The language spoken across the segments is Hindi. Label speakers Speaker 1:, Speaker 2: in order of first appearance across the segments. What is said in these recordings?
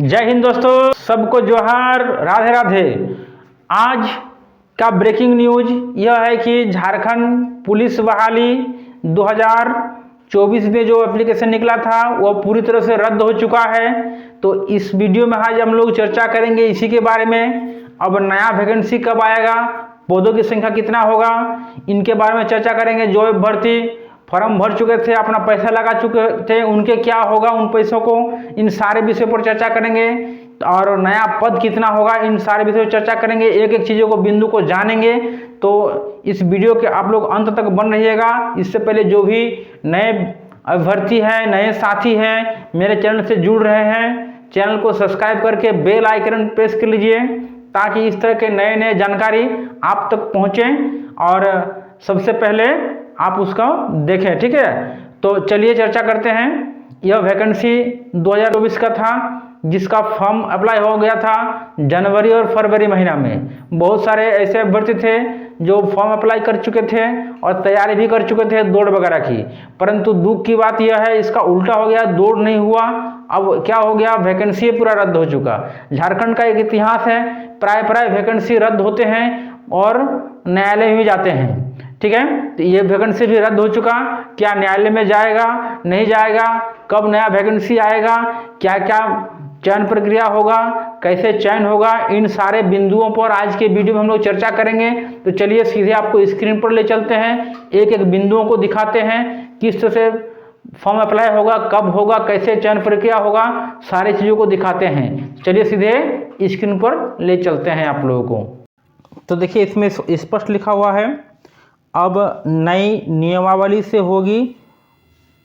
Speaker 1: जय हिंद दोस्तों, सबको जोहार, राधे राधे। आज का ब्रेकिंग न्यूज यह है कि झारखंड पुलिस बहाली 2024 में जो एप्लीकेशन निकला था वह पूरी तरह से रद्द हो चुका है। तो इस वीडियो में आज हम लोग चर्चा करेंगे इसी के बारे में। अब नया वैकेंसी कब आएगा, पदों की संख्या कितना होगा, इनके बारे में चर्चा करेंगे। जो भर्ती फॉर्म भर चुके थे, अपना पैसा लगा चुके थे, उनके क्या होगा, उन पैसों को, इन सारे विषयों पर चर्चा करेंगे। और नया पद कितना होगा, इन सारे विषयों पर चर्चा करेंगे। एक एक चीज़ों को, बिंदु को जानेंगे। तो इस वीडियो के आप लोग अंत तक बन रहिएगा। इससे पहले जो भी नए अभ्यर्थी हैं, नए साथी हैं, मेरे चैनल से जुड़ रहे हैं, चैनल को सब्सक्राइब करके बेल आइकन प्रेस कर लीजिए ताकि इस तरह के नए नए जानकारी आप तक पहुँचे और सबसे पहले आप उसका देखें। ठीक है, तो चलिए चर्चा करते हैं। यह वैकेंसी 2024 का था, जिसका फॉर्म अप्लाई हो गया था जनवरी और फरवरी महीना में। बहुत सारे ऐसे अभ्यर्थी थे जो फॉर्म अप्लाई कर चुके थे और तैयारी भी कर चुके थे दौड़ वगैरह की। परंतु दुख की बात यह है, इसका उल्टा हो गया, दौड़ नहीं हुआ। अब क्या हो गया, वैकेंसी पूरा रद्द हो चुका। झारखंड का एक इतिहास है, प्राय वैकेंसी रद्द होते हैं और न्यायालय में भी जाते हैं। ठीक है, तो ये वैकेंसी भी रद्द हो चुका। क्या न्यायालय में जाएगा, नहीं जाएगा, कब नया वैकेंसी आएगा, क्या क्या चयन प्रक्रिया होगा, कैसे चयन होगा, इन सारे बिंदुओं पर आज के वीडियो में हम लोग चर्चा करेंगे। तो चलिए सीधे आपको स्क्रीन पर ले चलते हैं, एक एक बिंदुओं को दिखाते हैं, किस तरह से फॉर्म अप्लाई होगा, कब होगा, कैसे चयन प्रक्रिया होगा, सारी चीज़ों को दिखाते हैं। चलिए सीधे स्क्रीन पर ले चलते हैं आप लोगों को। तो देखिए, इसमें स्पष्ट लिखा हुआ है, अब नई नियमावली से होगी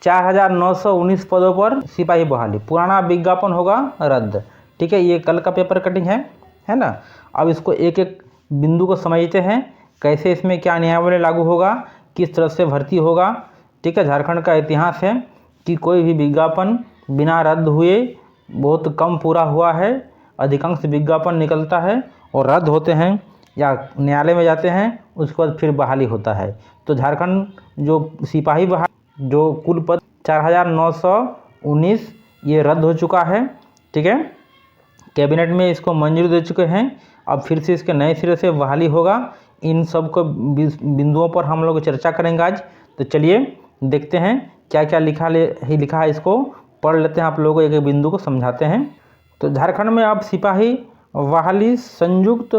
Speaker 1: 4919 पदों पर सिपाही बहाली, पुराना विज्ञापन होगा रद्द। ठीक है, ये कल का पेपर कटिंग है ना। अब इसको एक एक बिंदु को समझते हैं, कैसे इसमें क्या नियमावली लागू होगा, किस तरह से भर्ती होगा। ठीक है, झारखंड का इतिहास है कि कोई भी विज्ञापन बिना रद्द हुए बहुत कम पूरा हुआ है। अधिकांश विज्ञापन निकलता है और रद्द होते हैं या न्यायालय में जाते हैं, उसके बाद फिर बहाली होता है। तो झारखंड जो सिपाही बहाली, जो कुल पद 4919, ये रद्द हो चुका है। ठीक है, कैबिनेट में इसको मंजूरी दे चुके हैं। अब फिर से इसके नए सिरे से बहाली होगा। इन सब को बिंदुओं पर हम लोग चर्चा करेंगे आज। तो चलिए देखते हैं क्या क्या लिखा है, इसको पढ़ लेते हैं, आप लोगों को एक एक बिंदु को समझाते हैं। तो झारखंड में अब सिपाही बहाली संयुक्त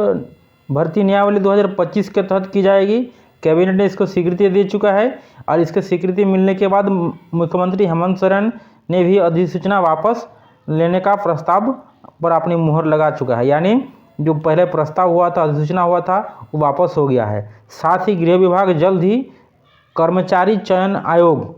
Speaker 1: भर्ती नियमावली 2025 के तहत की जाएगी। कैबिनेट ने इसको स्वीकृति दे चुका है और इसके स्वीकृति मिलने के बाद मुख्यमंत्री हेमंत सोरेन ने भी अधिसूचना वापस लेने का प्रस्ताव पर अपनी मुहर लगा चुका है। यानी जो पहले प्रस्ताव हुआ था, अधिसूचना हुआ था, वो वापस हो गया है। साथ ही गृह विभाग जल्द ही कर्मचारी चयन आयोग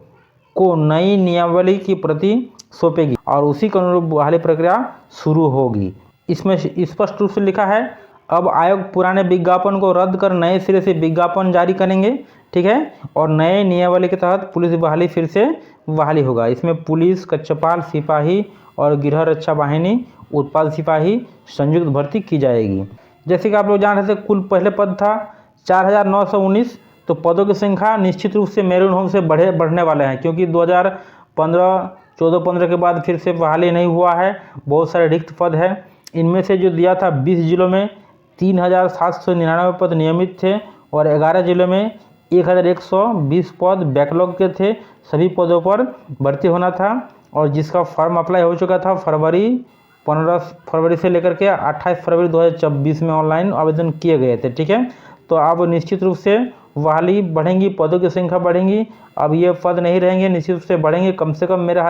Speaker 1: को नई नियमावली की प्रति सौंपेगी और उसी के अनुरूप बहाली प्रक्रिया शुरू होगी। इसमें स्पष्ट रूप से लिखा है, अब आयोग पुराने विज्ञापन को रद्द कर नए सिरे से विज्ञापन जारी करेंगे। ठीक है, और नए नियमावली के तहत पुलिस बहाली फिर से बहाली होगा। इसमें पुलिस, कक्षपाल सिपाही और गृह रक्षा वाहिनी उत्पाद सिपाही संयुक्त भर्ती की जाएगी। जैसे कि आप लोग जान रहे थे, कुल पहले पद था 4919। तो पदों की संख्या निश्चित रूप से मैरून होम से बढ़ने वाले हैं, क्योंकि 2014-15 के बाद फिर से बहाली नहीं हुआ है। बहुत सारे रिक्त पद हैं। इनमें से जो दिया था 20 जिलों में 3799 पद नियमित थे और 11 जिलों में 1120 पद बैकलॉग के थे। सभी पदों पर भर्ती होना था और जिसका फॉर्म अप्लाई हो चुका था 15 फरवरी से लेकर के 28 फरवरी 2024 में ऑनलाइन आवेदन किए गए थे। ठीक है, तो अब निश्चित रूप से बहाली बढ़ेंगी, पदों की संख्या बढ़ेंगी। अब ये पद नहीं रहेंगे, निश्चित रूप से बढ़ेंगे। कम से कम मेरे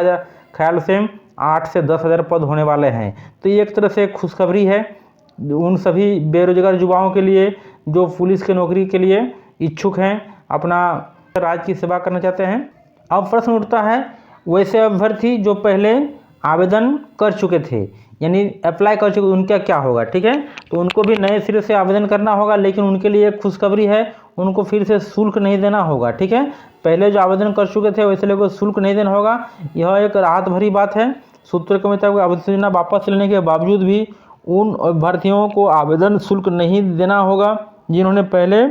Speaker 1: ख्याल से 8 से 10 हज़ार पद होने वाले हैं। तो ये एक तरह से खुशखबरी है उन सभी बेरोजगार युवाओं के लिए जो पुलिस की नौकरी के लिए इच्छुक हैं, अपना राज्य की सेवा करना चाहते हैं। अब प्रश्न उठता है, वैसे अभ्यर्थी जो पहले आवेदन कर चुके थे, यानी अप्लाई कर चुके, उनका क्या होगा। ठीक है, तो उनको भी नए सिरे से आवेदन करना होगा, लेकिन उनके लिए एक खुशखबरी है, उनको फिर से शुल्क नहीं देना होगा। ठीक है, पहले जो आवेदन कर चुके थे वैसे लोगों को शुल्क नहीं देना होगा। यह एक राहत भरी बात है। सूत्रों के मुताबिक अधिसूचना वापस लेने के बावजूद भी उन अभ्यर्थियों को आवेदन शुल्क नहीं देना होगा जिन्होंने पहले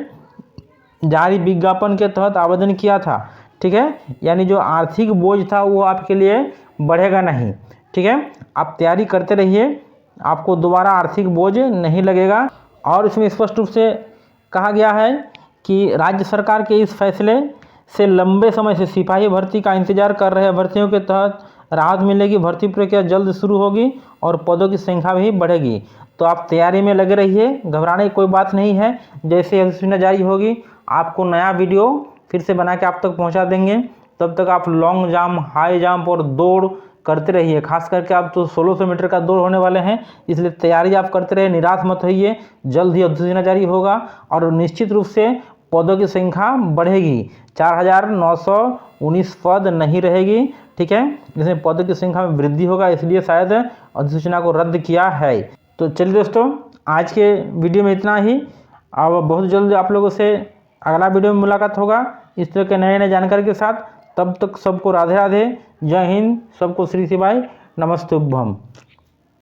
Speaker 1: जारी विज्ञापन के तहत आवेदन किया था। ठीक है, यानी जो आर्थिक बोझ था वो आपके लिए बढ़ेगा नहीं। ठीक है। आप तैयारी करते रहिए, आपको दोबारा आर्थिक बोझ नहीं लगेगा। और इसमें स्पष्ट रूप से कहा गया है कि राज्य सरकार के इस फैसले से लंबे समय से सिपाही भर्ती का इंतजार कर रहे अभ्यर्थियों के तहत राहत मिलेगी। भर्ती प्रक्रिया जल्द शुरू होगी और पदों की संख्या भी बढ़ेगी। तो आप तैयारी में लगे रहिए, घबराने की कोई बात नहीं है। जैसे अधिसूचना जारी होगी आपको नया वीडियो फिर से बना के आप तक पहुंचा देंगे। तब तक आप लॉन्ग जंप, हाई जंप और दौड़ करते रहिए। खास करके आप तो 1600 मीटर का दौड़ होने वाले हैं, इसलिए तैयारी आप करते रहिए, निराश मत होइए। जल्द ही अधिसूचना जारी होगा और निश्चित रूप से पदों की संख्या बढ़ेगी। 4919 पद नहीं रहेगी, ठीक है। इसमें पदों की संख्या में वृद्धि होगा, इसलिए शायद अधिसूचना को रद्द किया है। तो चलिए दोस्तों, आज के वीडियो में इतना ही। अब बहुत जल्द आप लोगों से अगला वीडियो में मुलाकात होगा इस तरह के नए नए जानकारी के साथ। तब तक सबको राधे राधे, जय हिंद, सबको श्री शिवाय, नमस्तुभ्यम।